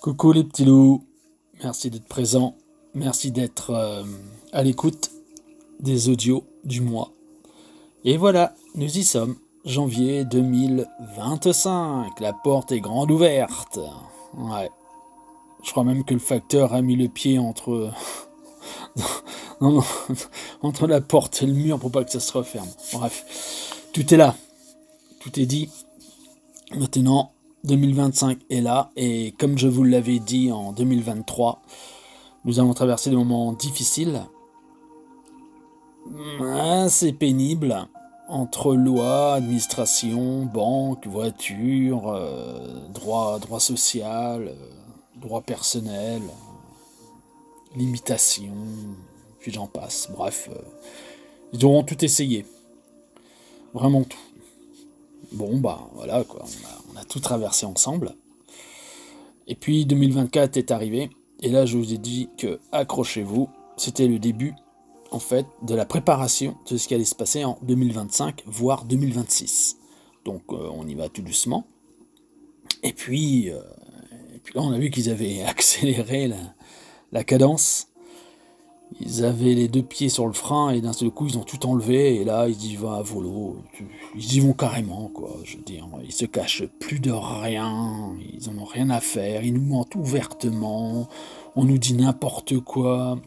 Coucou les petits loups, merci d'être présents, merci d'être à l'écoute des audios du mois. Et voilà, nous y sommes, janvier 2025, la porte est grande ouverte. Ouais, je crois même que le facteur a mis le pied entre, non, non, entre la porte et le mur pour pas que ça se referme. Bref, tout est là, tout est dit. Maintenant, 2025 est là, et comme je vous l'avais dit en 2023, nous allons traverser des moments difficiles, assez pénibles, entre loi, administration, banque, voiture, droit social, droit personnel, limitation, puis j'en passe. Bref, ils auront tout essayé, vraiment tout. Bon, bah voilà quoi, on a tout traversé ensemble. Et puis 2024 est arrivé, et là je vous ai dit que, accrochez-vous, c'était le début, en fait, de la préparation de ce qui allait se passer en 2025, voire 2026. Donc on y va tout doucement. Et puis là on a vu qu'ils avaient accéléré la cadence. Ils avaient les deux pieds sur le frein et d'un seul coup ils ont tout enlevé et là ils y vont à volo, ils y vont carrément quoi, je veux dire, ils se cachent plus de rien, ils en ont rien à faire, ils nous mentent ouvertement, on nous dit n'importe quoi,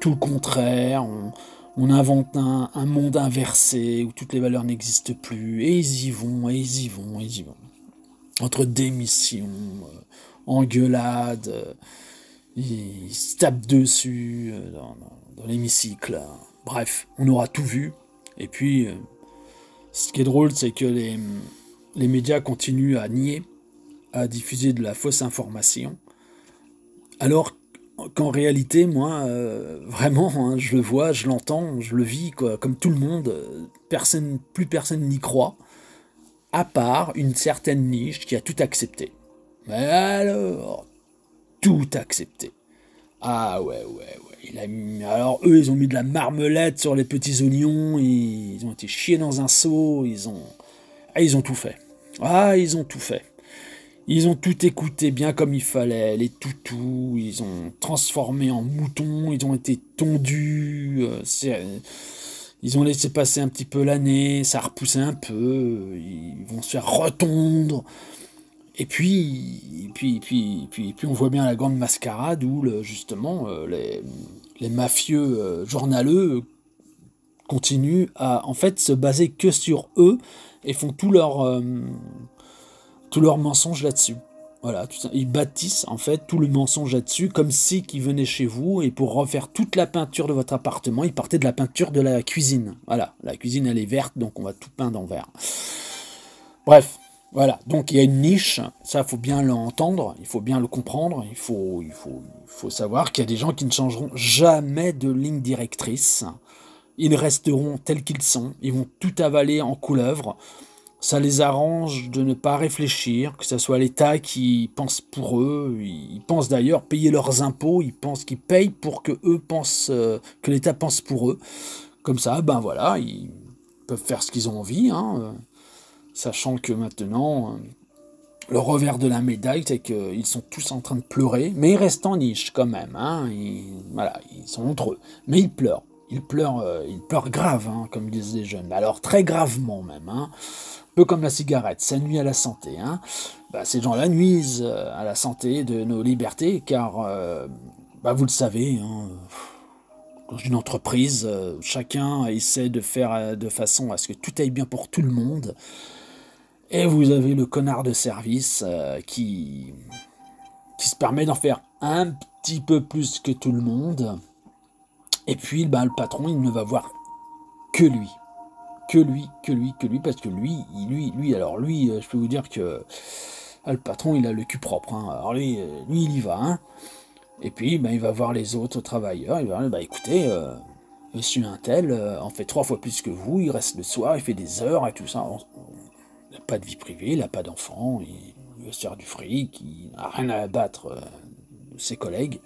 tout le contraire, on invente un monde inversé où toutes les valeurs n'existent plus et ils y vont, et ils y vont, et ils y vont. Entre démission, engueulades, ils se tapent dessus dans l'hémicycle. Bref, on aura tout vu. Et puis, ce qui est drôle, c'est que les médias continuent à nier, à diffuser de la fausse information. Alors qu'en réalité, moi, vraiment, hein, je le vois, je l'entends, je le vis, quoi, comme tout le monde. Plus personne n'y croit, à part une certaine niche qui a tout accepté. Mais alors, tout accepté. Ah ouais. Alors eux, ils ont mis de la marmelade sur les petits oignons, ils ont été chiés dans un seau, ils ont tout fait. Ah, ils ont tout fait. Ils ont tout écouté bien comme il fallait, les toutous, ils ont transformé en moutons, ils ont été tondus, ils ont laissé passer un petit peu l'année, ça a repoussé un peu, ils vont se faire retondre. Et puis, on voit bien la grande mascarade où justement les mafieux journaleux continuent à en fait se baser que sur eux et font tout leur mensonge là-dessus. Voilà, tout ça. Ils bâtissent en fait tout le mensonge là-dessus, comme si qu'ils venaient chez vous et pour refaire toute la peinture de votre appartement, ils partaient de la peinture de la cuisine. Voilà, la cuisine elle est verte, donc on va tout peindre en vert. Bref, voilà, donc il y a une niche, ça faut bien l'entendre, il faut bien le comprendre, il faut savoir qu'il y a des gens qui ne changeront jamais de ligne directrice, ils resteront tels qu'ils sont, ils vont tout avaler en couleuvre, ça les arrange de ne pas réfléchir, que ce soit l'État qui pense pour eux, ils pensent d'ailleurs payer leurs impôts, ils pensent qu'ils payent pour que eux pensent, que l'État pense pour eux, comme ça, ben voilà, ils peuvent faire ce qu'ils ont envie, hein, sachant que maintenant, le revers de la médaille, c'est qu'ils sont tous en train de pleurer, mais ils restent en niche quand même. Hein, voilà, ils sont entre eux. Mais ils pleurent. Ils pleurent grave, hein, comme disent les jeunes. Alors très gravement même. Hein, un peu comme la cigarette, ça nuit à la santé. Hein. Bah, ces gens-là nuisent à la santé de nos libertés, car, bah, vous le savez, hein, dans une entreprise, chacun essaie de faire de façon à ce que tout aille bien pour tout le monde. Et vous avez le connard de service qui se permet d'en faire un petit peu plus que tout le monde. Et puis, bah, le patron, il ne va voir que lui. Parce que lui, je peux vous dire que le patron, il a le cul propre. Hein. Alors lui, il y va. Hein. Et puis, bah, il va voir les autres travailleurs. Il va dire, bah, écoutez, monsieur Untel en fait 3 fois plus que vous. Il reste le soir, il fait des heures et tout ça. Il n'a pas de vie privée, il n'a pas d'enfant, il veut se faire du fric, il n'a rien à battre de ses collègues.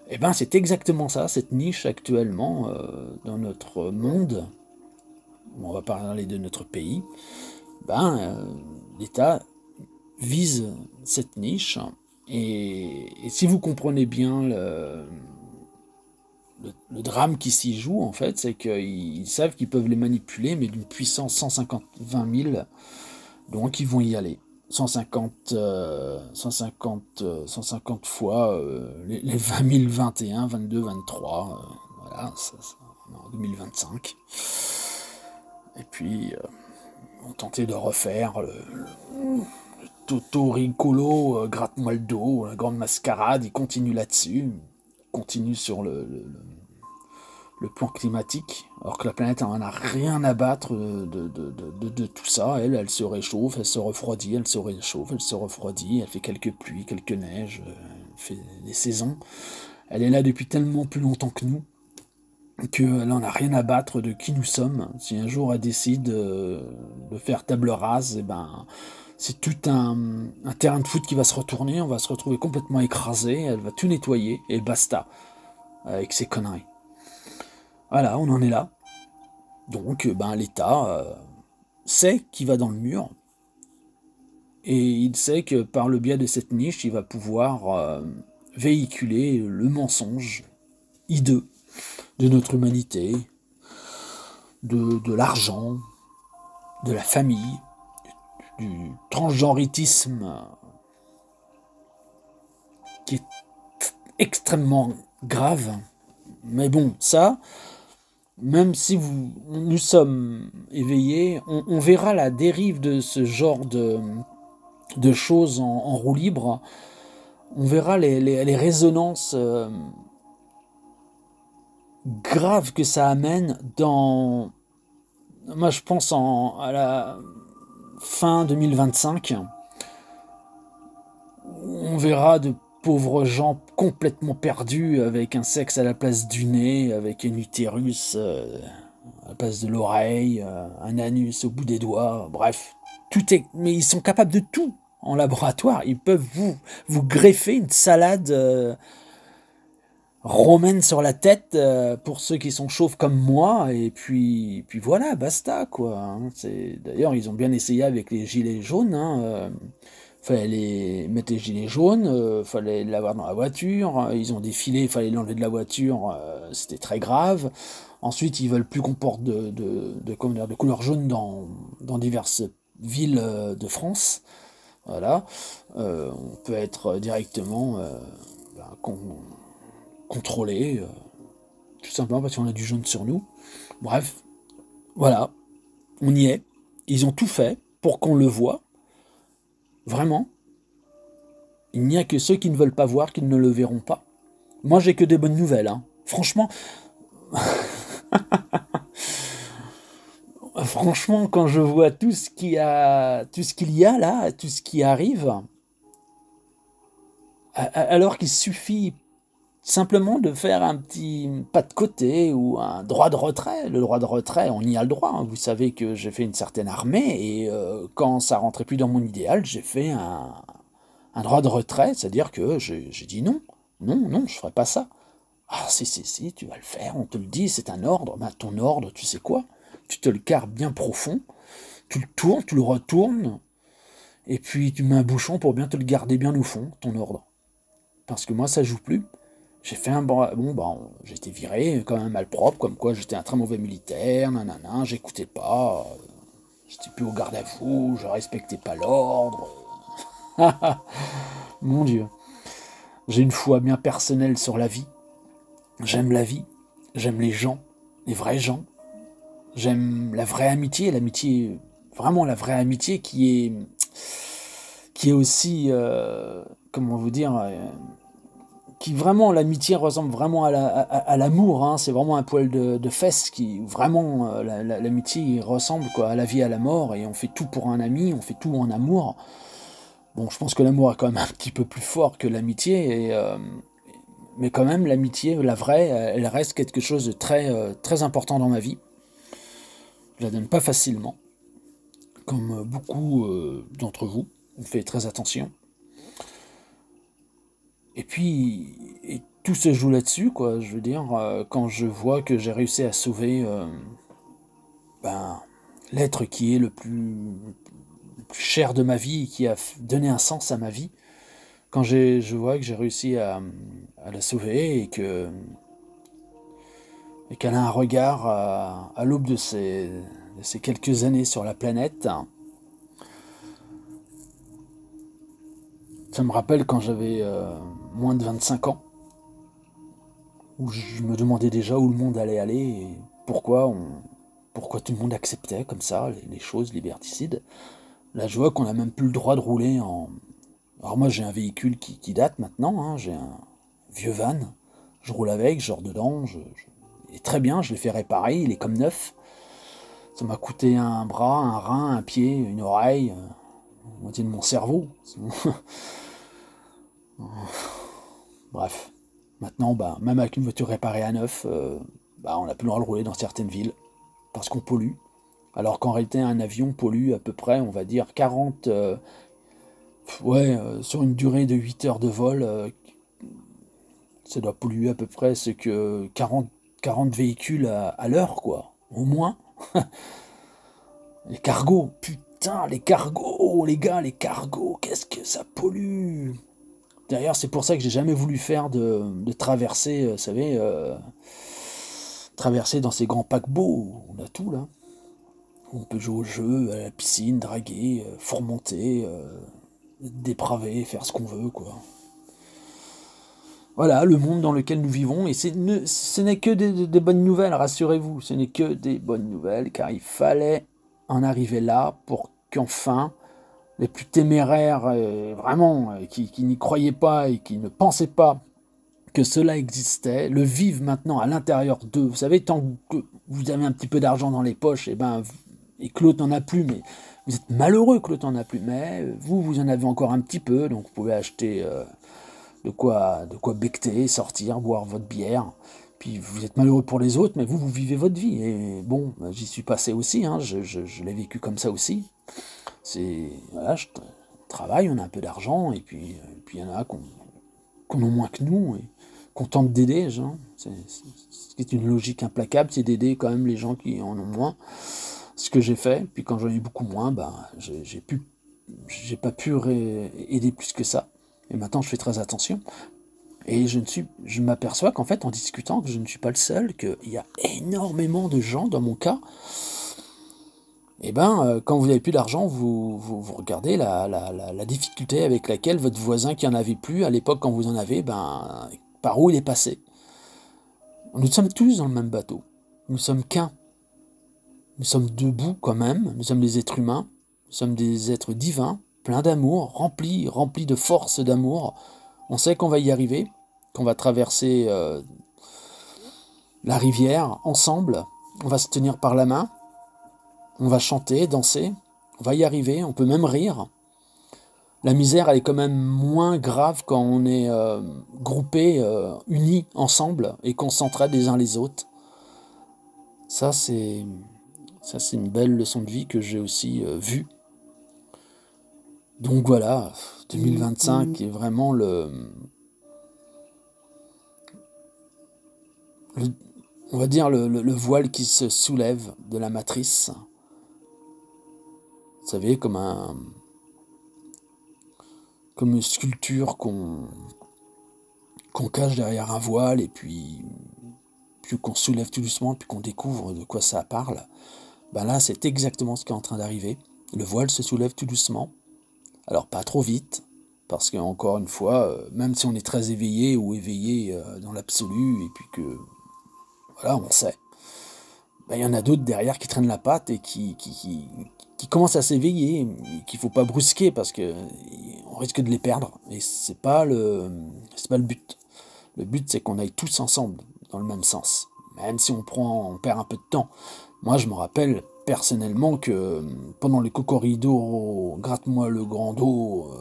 Et ben c'est exactement ça, cette niche actuellement dans notre monde, on va parler de notre pays, l'État vise cette niche Et si vous comprenez bien le drame qui s'y joue, en fait, c'est qu'ils savent qu'ils peuvent les manipuler, mais d'une puissance 150-20 000, donc ils vont y aller. 150 fois les 20 000, 21, 22, 23, voilà, en 2025. Et puis, on tentait de refaire le Toto Ricolo, gratte-moi le dos, la grande mascarade, il continue là-dessus, il continue sur le plan climatique, alors que la planète en a rien à battre de tout ça. Elle se réchauffe, elle se refroidit, elle se réchauffe, elle se refroidit, elle fait quelques pluies, quelques neiges, elle fait des saisons. Elle est là depuis tellement plus longtemps que nous, qu'elle en a rien à battre de qui nous sommes. Si un jour elle décide de faire table rase, et ben, c'est tout un terrain de foot qui va se retourner, on va se retrouver complètement écrasé, elle va tout nettoyer, et basta, avec ses conneries. Voilà, on en est là. Donc, ben, l'État sait qu'il va dans le mur, et il sait que par le biais de cette niche, il va pouvoir véhiculer le mensonge hideux de notre humanité, de l'argent, de la famille, du transgenritisme qui est extrêmement grave. Mais bon, ça, même si nous sommes éveillés, on verra la dérive de ce genre de choses en roue libre. On verra les résonances graves que ça amène dans... Moi, je pense à la fin 2025. On verra de pauvres gens complètement perdus, avec un sexe à la place du nez, avec un utérus à la place de l'oreille, un anus au bout des doigts, bref. Tout est... Mais ils sont capables de tout en laboratoire. Ils peuvent vous greffer une salade romaine sur la tête pour ceux qui sont chauves comme moi, et puis voilà, basta, quoi. Hein. D'ailleurs, ils ont bien essayé avec les gilets jaunes, hein, fallait mettre les gilets jaunes, fallait l'avoir dans la voiture, ils ont défilé, il fallait l'enlever de la voiture, c'était très grave. Ensuite, ils veulent plus qu'on porte de couleur jaune dans diverses villes de France. Voilà. On peut être directement contrôlé, tout simplement parce qu'on a du jaune sur nous. Bref, voilà, on y est. Ils ont tout fait pour qu'on le voit. Vraiment. Il n'y a que ceux qui ne veulent pas voir qui ne le verront pas. Moi, j'ai que des bonnes nouvelles. Hein. Franchement, quand je vois tout ce qu'il y a là, tout ce qui arrive, alors qu'il suffit simplement de faire un petit pas de côté ou un droit de retrait. Le droit de retrait, on y a le droit. Hein. Vous savez que j'ai fait une certaine armée, et quand ça rentrait plus dans mon idéal, j'ai fait un droit de retrait, c'est-à-dire que j'ai dit non, je ferai pas ça. Ah si, tu vas le faire, on te le dit, c'est un ordre. Ben, ton ordre, tu sais quoi? Tu te le carres bien profond, tu le tournes, tu le retournes, et puis tu mets un bouchon pour bien te le garder bien au fond, ton ordre. Parce que moi, ça joue plus. J'ai fait j'ai été viré, quand même malpropre, comme quoi j'étais un très mauvais militaire, nanana, j'écoutais pas, j'étais plus au garde à vous, je respectais pas l'ordre. Mon Dieu. J'ai une foi bien personnelle sur la vie. J'aime la vie, j'aime les gens, les vrais gens. J'aime la vraie amitié, vraiment la vraie amitié qui est aussi, comment vous dire, qui vraiment, l'amitié ressemble vraiment à l'amour, hein. C'est vraiment un poil de fesses qui, vraiment, l'amitié ressemble quoi, à la vie et à la mort, et on fait tout pour un ami, on fait tout en amour. Bon, je pense que l'amour est quand même un petit peu plus fort que l'amitié, mais quand même, l'amitié, la vraie, elle reste quelque chose de très important dans ma vie. Je la donne pas facilement, comme beaucoup d'entre vous. On fait très attention. Et puis, tout se joue là-dessus, quoi. Je veux dire, quand je vois que j'ai réussi à sauver ben, l'être qui est le plus cher de ma vie, et qui a donné un sens à ma vie, quand je vois que j'ai réussi à la sauver et qu'elle a un regard à l'aube de ces quelques années sur la planète, ça me rappelle quand j'avais moins de 25 ans, où je me demandais déjà où le monde allait aller et pourquoi tout le monde acceptait comme ça les choses liberticides. Là, je vois qu'on n'a même plus le droit de rouler en... Alors moi, j'ai un véhicule qui date maintenant, hein, j'ai un vieux van, je roule avec, je dors dedans, il est très bien, je l'ai fait réparer, il est comme neuf. Ça m'a coûté un bras, un rein, un pied, une oreille, la moitié de mon cerveau. Bref. Maintenant, bah, même avec une voiture réparée à neuf, bah, on n'a plus le droit de rouler dans certaines villes, parce qu'on pollue. Alors qu'en réalité, un avion pollue à peu près, on va dire, 40... sur une durée de 8 heures de vol, ça doit polluer à peu près ce que 40 véhicules à l'heure, quoi. Au moins. Les cargos, putain, les cargos, les gars, les cargos, qu'est-ce que ça pollue. D'ailleurs, c'est pour ça que j'ai jamais voulu faire de traversée, vous savez, traverser dans ces grands paquebots, on a tout là. On peut jouer au jeu, à la piscine, draguer, fourmonter, dépraver, faire ce qu'on veut, quoi. Voilà, le monde dans lequel nous vivons, et ce n'est que des bonnes nouvelles, rassurez-vous, ce n'est que des bonnes nouvelles, car il fallait en arriver là pour qu'enfin les plus téméraires, vraiment, qui n'y croyaient pas et qui ne pensaient pas que cela existait, le vivent maintenant à l'intérieur d'eux. Vous savez, tant que vous avez un petit peu d'argent dans les poches, et que l'autre n'en a plus, mais vous êtes malheureux que l'autre n'en a plus, mais vous en avez encore un petit peu, donc vous pouvez acheter de quoi becter, sortir, boire votre bière. Puis vous êtes malheureux pour les autres, mais vous vivez votre vie. Et bon, j'y suis passé aussi, hein, je l'ai vécu comme ça aussi. Voilà, je travaille, on a un peu d'argent, et puis il y en a qu'on a moins que nous, et qu'on tente d'aider, genre. Ce qui est une logique implacable, c'est d'aider quand même les gens qui en ont moins. Ce que j'ai fait, puis quand j'en ai eu beaucoup moins, j'ai pas pu aider plus que ça. Et maintenant, je fais très attention. Et je m'aperçois qu'en fait, en discutant, que je ne suis pas le seul, qu'il y a énormément de gens, dans mon cas, quand vous n'avez plus d'argent, vous regardez la difficulté avec laquelle votre voisin qui en avait plus, à l'époque quand vous en avez, par où il est passé. Nous sommes tous dans le même bateau. Nous sommes qu'un. Nous sommes debout quand même, nous sommes des êtres humains, nous sommes des êtres divins, pleins d'amour, remplis de force d'amour. On sait qu'on va y arriver, qu'on va traverser la rivière ensemble, on va se tenir par la main, on va chanter, danser, on va y arriver, on peut même rire. La misère, elle est quand même moins grave quand on est groupés, unis ensemble et qu'on s'entraide les uns les autres. Ça, c'est une belle leçon de vie que j'ai aussi vue. Donc voilà, 2025 est vraiment on va dire le voile qui se soulève de la matrice. Vous savez, comme une sculpture qu'on cache derrière un voile et puis qu'on soulève tout doucement, puis qu'on découvre de quoi ça parle. Là, c'est exactement ce qui est en train d'arriver. Le voile se soulève tout doucement. Alors, pas trop vite, parce qu'encore une fois, même si on est très éveillé ou éveillé dans l'absolu, et puis que, voilà, on sait, il y en a d'autres derrière qui traînent la patte et qui commencent à s'éveiller, et qu'il ne faut pas brusquer, parce qu'on risque de les perdre. Et c'est pas le but. Le but, c'est qu'on aille tous ensemble, dans le même sens. Même si on perd un peu de temps. Moi, je me rappelle personnellement que pendant les cocoridos, gratte-moi le grand dos,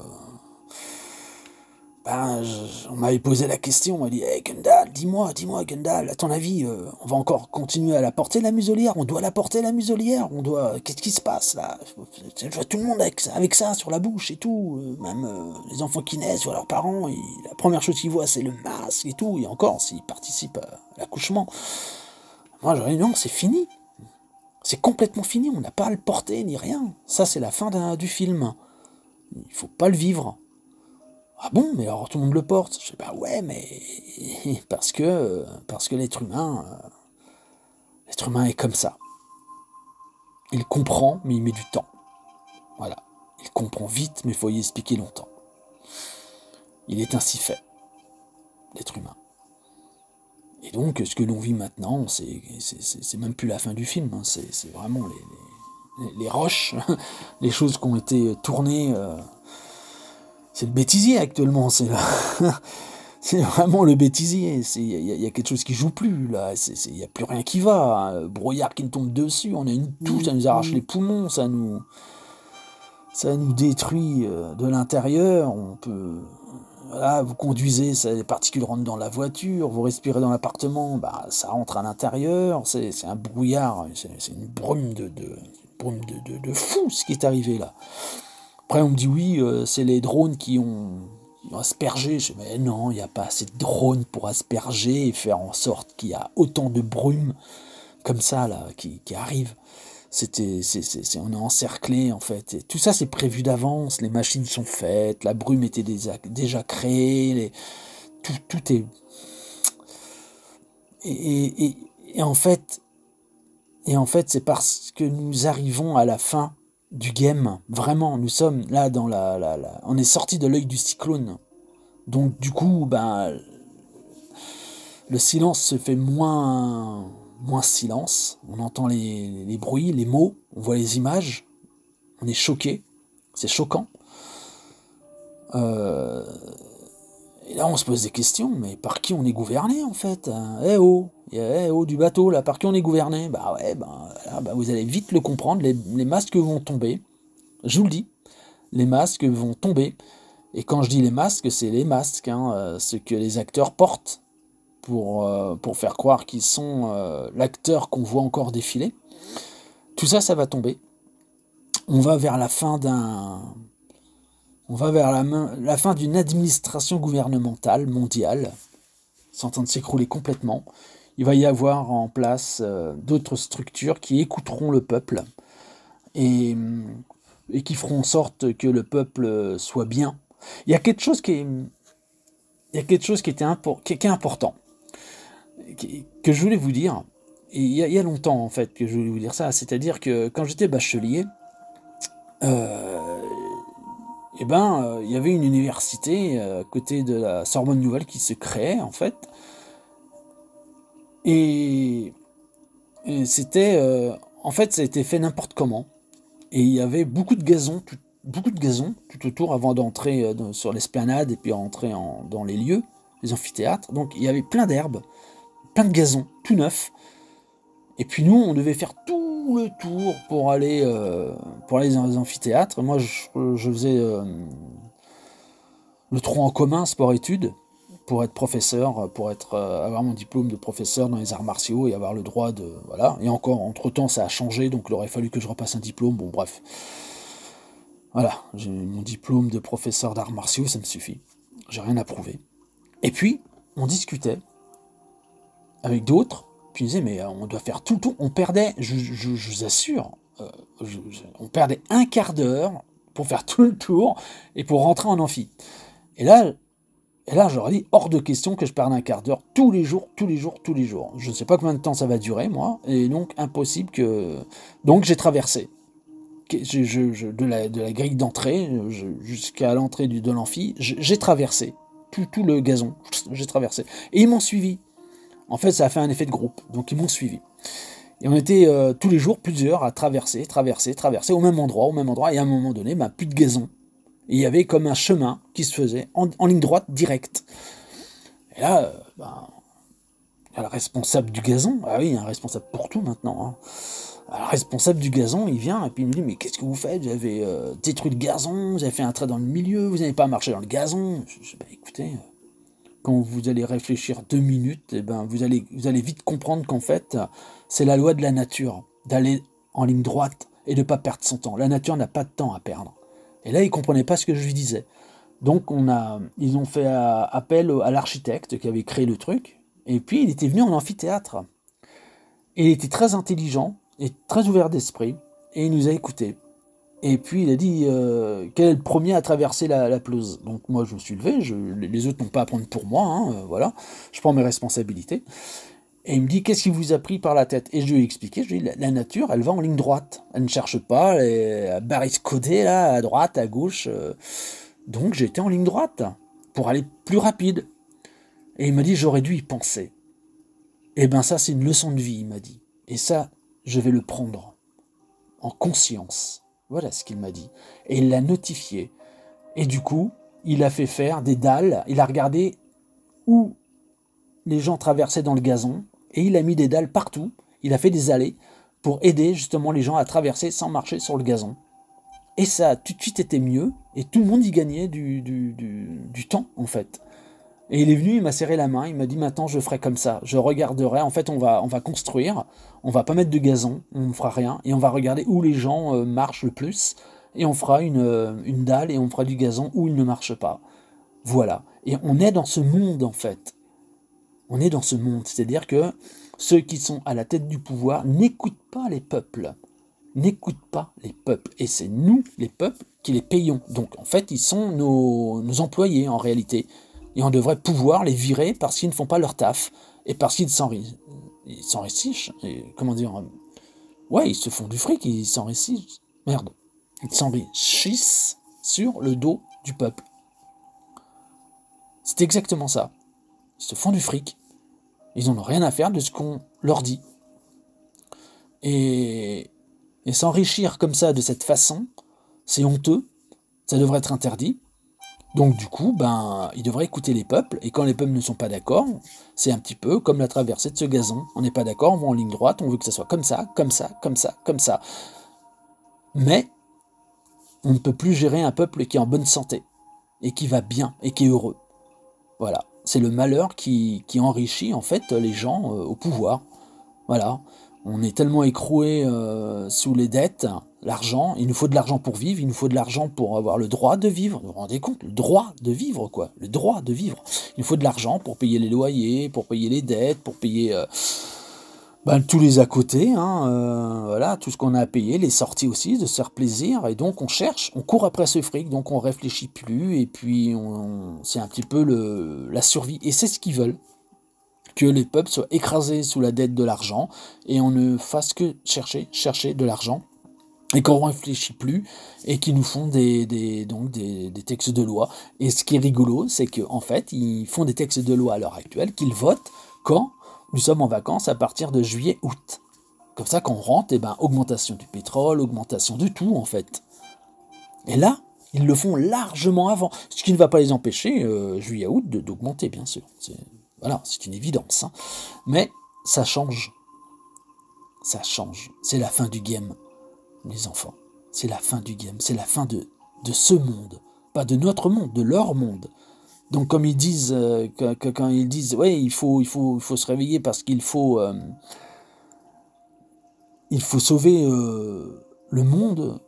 on m'avait posé la question, on m'a dit hey, Gundal, dis-moi Gundal, à ton avis, on va encore continuer à la porter la muselière, on doit la porter la muselière, qu'est-ce qui se passe là? Je vois tout le monde avec ça sur la bouche et tout, même les enfants qui naissent, voient leurs parents, la première chose qu'ils voient c'est le masque et tout, et encore s'ils participent à l'accouchement. Moi j'aurais dit non, c'est fini. C'est complètement fini, on n'a pas à le porter ni rien. Ça, c'est la fin du film. Il faut pas le vivre. Ah bon, mais alors tout le monde le porte. Je dis, bah ouais, mais parce que l'être humain est comme ça. Il comprend, mais il met du temps. Voilà. Il comprend vite, mais il faut y expliquer longtemps. Il est ainsi fait, l'être humain. Et donc, ce que l'on vit maintenant, c'est même plus la fin du film. Hein. C'est vraiment les roches, les choses qui ont été tournées. C'est le bêtisier actuellement. C'est vraiment le bêtisier. Il y a quelque chose qui joue plus là. Il n'y a plus rien qui va. Hein. Brouillard qui nous tombe dessus. On a une toux, ça nous arrache les poumons, ça nous détruit de l'intérieur. On peut. Voilà, vous conduisez, les particules rentrent dans la voiture, vous respirez dans l'appartement, bah, ça rentre à l'intérieur, c'est un brouillard, c'est une brume de fou ce qui est arrivé là. Après on me dit oui, c'est les drones qui ont aspergé, je dis mais non, il n'y a pas assez de drones pour asperger et faire en sorte qu'il y a autant de brume comme ça là qui arrive. On est encerclé en fait. Et tout ça c'est prévu d'avance, les machines sont faites, la brume était déjà créée, tout est. Et en fait, c'est parce que nous arrivons à la fin du game. Vraiment, nous sommes là dans on est sorti de l'œil du cyclone. Donc du coup, ben, le silence se fait moins silence, on entend les bruits, les mots, on voit les images, on est choqué, c'est choquant. Et là on se pose des questions, mais par qui on est gouverné en fait? Eh oh du bateau là, par qui on est gouverné? Bah ouais, vous allez vite le comprendre, les masques vont tomber, je vous le dis, les masques vont tomber, et quand je dis les masques, c'est les masques, ce que les acteurs portent, pour faire croire qu'ils sont l'acteur qu'on voit encore défiler. Tout ça, ça va tomber. On va vers la fin la fin d'une administration gouvernementale mondiale. C'est en train de s'écrouler complètement. Il va y avoir en place d'autres structures qui écouteront le peuple et qui feront en sorte que le peuple soit bien. Il y a quelque chose qui est important, que je voulais vous dire, et il y a longtemps en fait que je voulais vous dire ça, c'est-à-dire que quand j'étais bachelier, il y avait une université à côté de la Sorbonne Nouvelle qui se créait en fait, et c'était en fait ça a été fait n'importe comment, et il y avait beaucoup de gazon tout autour avant d'entrer sur l'esplanade et puis rentrer dans les lieux, les amphithéâtres. Donc il y avait plein d'herbes, plein de gazon, tout neuf. Et puis nous, on devait faire tout le tour pour aller dans les amphithéâtres. Moi, je faisais le tronc en commun, sport-études, pour être professeur, avoir mon diplôme de professeur dans les arts martiaux et avoir le droit de... Voilà. Et encore, entre-temps, ça a changé, donc il aurait fallu que je repasse un diplôme. Bon, bref. Voilà, j'ai mon diplôme de professeur d'arts martiaux, ça me suffit. J'ai rien à prouver. Et puis, on discutait avec d'autres, puis ils disaient, mais on doit faire tout le tour. On perdait, je vous assure, on perdait un quart d'heure pour faire tout le tour et pour rentrer en amphi. Et là, j'aurais dit, hors de question que je perde un quart d'heure tous les jours. Je ne sais pas combien de temps ça va durer, moi, et donc impossible que... Donc j'ai traversé. De la grille d'entrée jusqu'à l'entrée de l'amphi, j'ai traversé tout le gazon, j'ai traversé. Et ils m'ont suivi. En fait, ça a fait un effet de groupe, donc ils m'ont suivi. Et on était tous les jours plusieurs à traverser au même endroit, et à un moment donné, plus de gazon. Et il y avait comme un chemin qui se faisait en ligne droite, direct. Et là, il y a le responsable du gazon, ah oui, il y a un responsable pour tout maintenant, Alors, le responsable du gazon, il vient et puis il me dit, mais qu'est-ce que vous faites? Vous avez détruit le gazon, vous avez fait un trait dans le milieu, vous n'avez pas marché dans le gazon. Je dis, écoutez, quand vous allez réfléchir 2 minutes, vous allez vite comprendre qu'en fait, c'est la loi de la nature, d'aller en ligne droite et de ne pas perdre son temps. La nature n'a pas de temps à perdre. Et là, il ne comprenait pas ce que je lui disais. Donc, ils ont fait appel à l'architecte qui avait créé le truc, et puis il était venu en amphithéâtre. Et il était très intelligent, et très ouvert d'esprit, et il nous a écoutés. Et puis il a dit quel est le premier à traverser la pelouse. Donc moi je me suis levé, les autres n'ont pas à prendre pour moi, hein, voilà, je prends mes responsabilités. Et il me dit qu'est-ce qui vous a pris par la tête. Et je lui ai expliqué, je lui ai dit la nature elle va en ligne droite, elle ne cherche pas à barricoder là, à droite, à gauche. Donc j'ai été en ligne droite pour aller plus rapide. Et il m'a dit j'aurais dû y penser. Et ben ça c'est une leçon de vie, il m'a dit. Et ça je vais le prendre en conscience. Voilà ce qu'il m'a dit. Et il l'a notifié. Et du coup, il a fait faire des dalles. Il a regardé où les gens traversaient dans le gazon. Et il a mis des dalles partout. Il a fait des allées pour aider justement les gens à traverser sans marcher sur le gazon. Et ça a tout de suite été mieux. Et tout le monde y gagnait du temps, en fait. Et il est venu, il m'a serré la main, il m'a dit maintenant je ferai comme ça, je regarderai, en fait on va construire, on va pas mettre de gazon, on ne fera rien, et on va regarder où les gens marchent le plus, et on fera une dalle, et on fera du gazon où il ne marche pas. Voilà. Et on est dans ce monde en fait. On est dans ce monde, c'est-à-dire que ceux qui sont à la tête du pouvoir n'écoutent pas les peuples. N'écoutent pas les peuples. Et c'est nous, les peuples, qui les payons. Donc en fait, ils sont nos employés en réalité. Et on devrait pouvoir les virer parce qu'ils ne font pas leur taf. Et parce qu'ils s'enrichissent. Comment dire? Ouais, ils se font du fric, ils s'enrichissent. Merde. Ils s'enrichissent sur le dos du peuple. C'est exactement ça. Ils se font du fric. Ils n'en ont rien à faire de ce qu'on leur dit. Et s'enrichir comme ça, de cette façon, c'est honteux. Ça devrait être interdit. Donc du coup, ils devraient écouter les peuples, et quand les peuples ne sont pas d'accord, c'est un petit peu comme la traversée de ce gazon. On n'est pas d'accord, on va en ligne droite, on veut que ça soit comme ça, comme ça, comme ça, comme ça. Mais on ne peut plus gérer un peuple qui est en bonne santé, et qui va bien, et qui est heureux. Voilà, c'est le malheur qui enrichit en fait les gens au pouvoir. Voilà, on est tellement écroué sous les dettes, l'argent, il nous faut de l'argent pour vivre, il nous faut de l'argent pour avoir le droit de vivre, vous vous rendez compte, le droit de vivre quoi, le droit de vivre. Il nous faut de l'argent pour payer les loyers, pour payer les dettes, pour payer tous les à côté, voilà, tout ce qu'on a à payer, les sorties aussi, de se faire plaisir, et donc on cherche, on court après ce fric, donc on réfléchit plus, et puis c'est un petit peu la survie, et c'est ce qu'ils veulent. Que les peuples soient écrasés sous la dette de l'argent, et on ne fasse que chercher de l'argent, et qu'on ne réfléchit plus, et qu'ils nous font des textes de loi. Et ce qui est rigolo, c'est qu'en fait, ils font des textes de loi à l'heure actuelle, qu'ils votent quand nous sommes en vacances à partir de juillet-août. Comme ça, quand on rentre, augmentation du pétrole, augmentation de tout, en fait. Et là, ils le font largement avant, ce qui ne va pas les empêcher, juillet-août, d'augmenter, bien sûr. Voilà, c'est une évidence. Hein. Mais ça change. Ça change. C'est la fin du game, les enfants. C'est la fin du game. C'est la fin de ce monde. Pas de notre monde, de leur monde. Donc comme ils disent, quand ils disent, ouais, il faut se réveiller parce qu'il faut sauver le monde.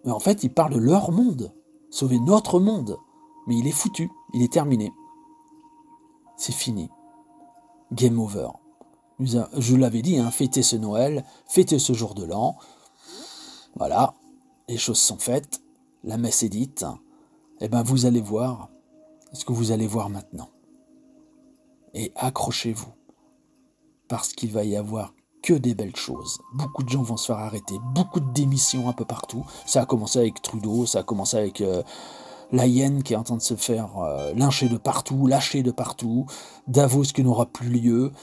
Mais en fait, ils parlent de leur monde. Sauver notre monde. Mais il est foutu. Il est terminé. C'est fini. Game over. Je l'avais dit, fêtez ce Noël, fêtez ce jour de l'an. Voilà, les choses sont faites, la messe est dite. Vous allez voir ce que vous allez voir maintenant. Et accrochez-vous, parce qu'il va y avoir que des belles choses. Beaucoup de gens vont se faire arrêter, beaucoup de démissions un peu partout. Ça a commencé avec Trudeau, ça a commencé avec la hyène qui est en train de se faire lyncher de partout, lâcher de partout, Davos qui n'aura plus lieu,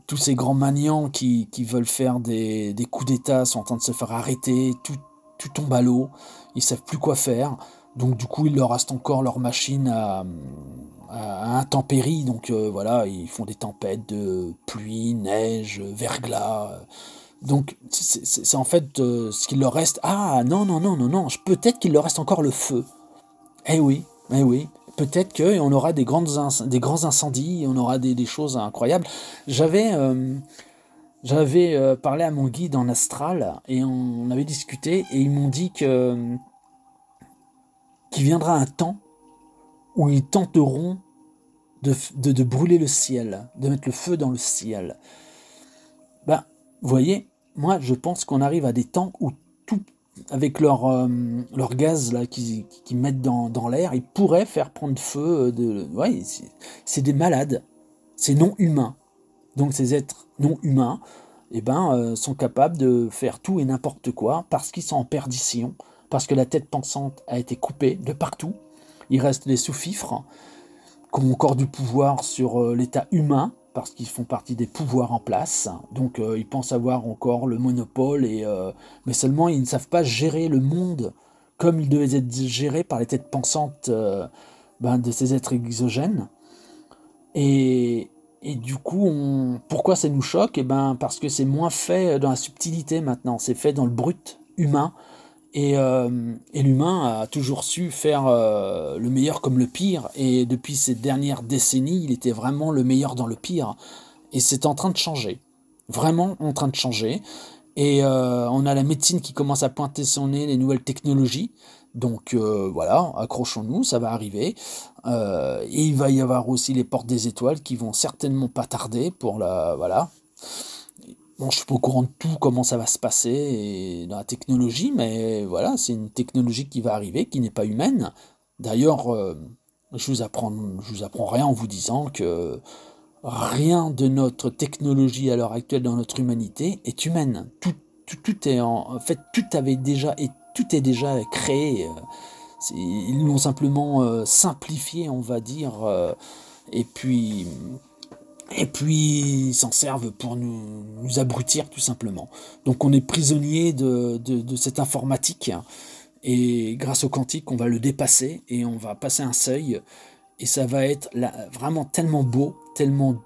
tous ces grands maniants qui veulent faire des coups d'État sont en train de se faire arrêter, tout tombe à l'eau, ils savent plus quoi faire, donc du coup il leur reste encore leur machine à intempéries, donc voilà, ils font des tempêtes de pluie, neige, verglas, donc c'est en fait ce qu'il leur reste. Ah non, peut-être qu'il leur reste encore le feu. Eh oui, peut-être qu'on aura des grands incendies, on aura des choses incroyables. J'avais parlé à mon guide en astral, et on avait discuté, et ils m'ont dit qu'il viendra un temps où ils tenteront de brûler le ciel, de mettre le feu dans le ciel. Vous voyez, moi je pense qu'on arrive à des temps où avec leur gaz là qu'ils mettent dans l'air, ils pourraient faire prendre feu ouais, c'est des malades, c'est non humain. Donc ces êtres non humains, eh ben, sont capables de faire tout et n'importe quoi parce qu'ils sont en perdition, parce que la tête pensante a été coupée de partout. Il reste les sous-fifres qui ont encore du pouvoir sur l'état humain, parce qu'ils font partie des pouvoirs en place. Donc ils pensent avoir encore le monopole, mais seulement ils ne savent pas gérer le monde comme il devait être géré par les têtes pensantes de ces êtres exogènes. Et du coup, pourquoi ça nous choque? Eh ben, parce que c'est moins fait dans la subtilité maintenant, c'est fait dans le brut humain. Et l'humain a toujours su faire le meilleur comme le pire. Et depuis ces dernières décennies, il était vraiment le meilleur dans le pire. Et c'est en train de changer. Vraiment en train de changer. Et on a la médecine qui commence à pointer son nez, les nouvelles technologies. Donc voilà, accrochons-nous, ça va arriver. Et il va y avoir aussi les portes des étoiles qui vont certainement pas tarder pour la... Voilà. Bon, je suis pas au courant de tout, comment ça va se passer et dans la technologie, mais voilà, c'est une technologie qui va arriver, qui n'est pas humaine. D'ailleurs, je vous apprends rien en vous disant que rien de notre technologie à l'heure actuelle dans notre humanité est humaine. Tout est en fait, tout est déjà créé. Ils l'ont simplement simplifié, on va dire, et puis ils s'en servent pour nous abrutir tout simplement. Donc on est prisonnier de cette informatique, et grâce au quantique on va le dépasser et on va passer un seuil, et ça va être vraiment tellement beau, tellement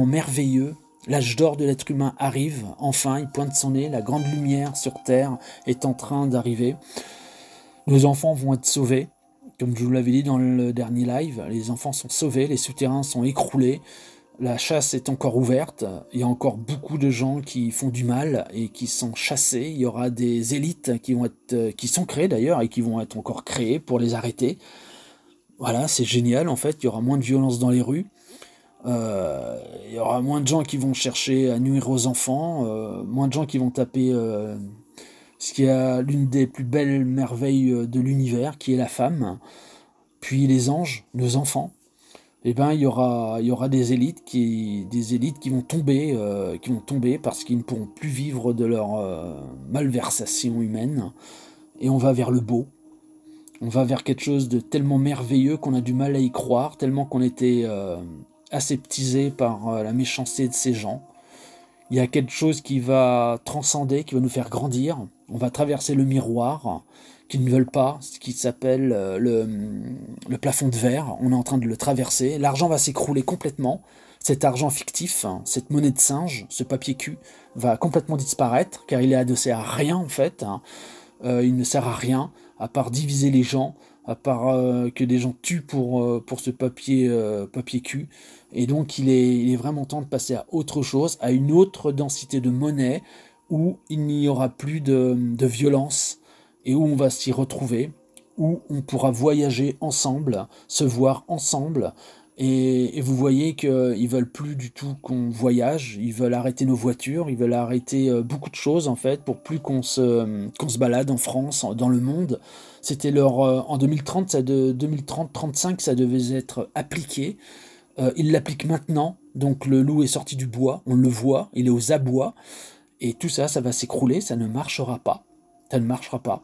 merveilleux. L'âge d'or de l'être humain arrive, enfin il pointe son nez, la grande lumière sur Terre est en train d'arriver. Nos enfants vont être sauvés. Comme je vous l'avais dit dans le dernier live, les enfants sont sauvés, les souterrains sont écroulés. La chasse est encore ouverte, il y a encore beaucoup de gens qui font du mal et qui sont chassés. Il y aura des élites qui sont créées d'ailleurs et qui vont être encore créées pour les arrêter. Voilà, c'est génial en fait, il y aura moins de violence dans les rues. Il y aura moins de gens qui vont chercher à nuire aux enfants, moins de gens qui vont taper ce qui est l'une des plus belles merveilles de l'univers, qui est la femme, puis les anges, nos enfants. Eh ben, il y aura des élites qui vont tomber parce qu'ils ne pourront plus vivre de leur malversation humaine. Et on va vers le beau. On va vers quelque chose de tellement merveilleux qu'on a du mal à y croire, tellement qu'on était aseptisé par la méchanceté de ces gens. Il y a quelque chose qui va transcender, qui va nous faire grandir. On va traverser le miroir qu'ils ne veulent pas, ce qui s'appelle le plafond de verre. On est en train de le traverser. L'argent va s'écrouler complètement. Cet argent fictif, cette monnaie de singe, ce papier cul, va complètement disparaître, car il est adossé à rien en fait. Il ne sert à rien, à part diviser les gens, à part que des gens tuent pour ce papier cul. Et donc il est vraiment temps de passer à autre chose, à une autre densité de monnaie, où il n'y aura plus de violence, et où on va s'y retrouver, où on pourra voyager ensemble, se voir ensemble. Et vous voyez qu'ils veulent plus du tout qu'on voyage, ils veulent arrêter nos voitures, ils veulent arrêter beaucoup de choses en fait, pour plus qu'on se balade en France, dans le monde. C'était en 2030, 2030-35, ça devait être appliqué. Ils l'appliquent maintenant, donc le loup est sorti du bois, on le voit, il est aux abois, et tout ça, ça va s'écrouler, ça ne marchera pas. Ça ne marchera pas.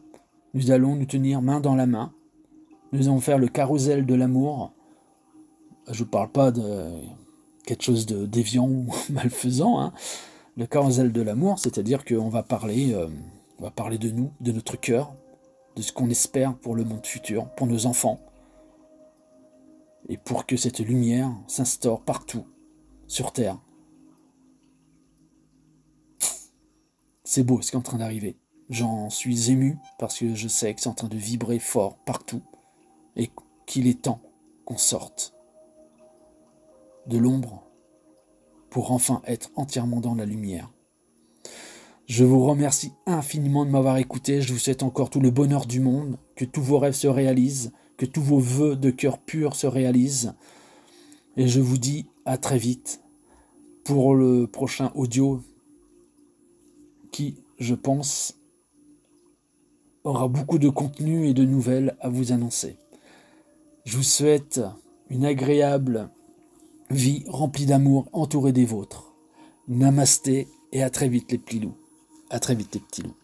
Nous allons nous tenir main dans la main, nous allons faire le carrousel de l'amour. Je ne parle pas de quelque chose de déviant ou malfaisant, hein. Le carrousel de l'amour, c'est-à-dire qu'on va parler de nous, de notre cœur, de ce qu'on espère pour le monde futur, pour nos enfants, et pour que cette lumière s'instaure partout sur Terre. C'est beau ce qui est en train d'arriver. J'en suis ému parce que je sais que c'est en train de vibrer fort partout et qu'il est temps qu'on sorte de l'ombre pour enfin être entièrement dans la lumière. Je vous remercie infiniment de m'avoir écouté. Je vous souhaite encore tout le bonheur du monde, que tous vos rêves se réalisent, que tous vos vœux de cœur pur se réalisent. Et je vous dis à très vite pour le prochain audio qui, je pense, aura beaucoup de contenu et de nouvelles à vous annoncer. Je vous souhaite une agréable vie remplie d'amour, entourée des vôtres. Namasté et à très vite les petits loups. À très vite les petits loups.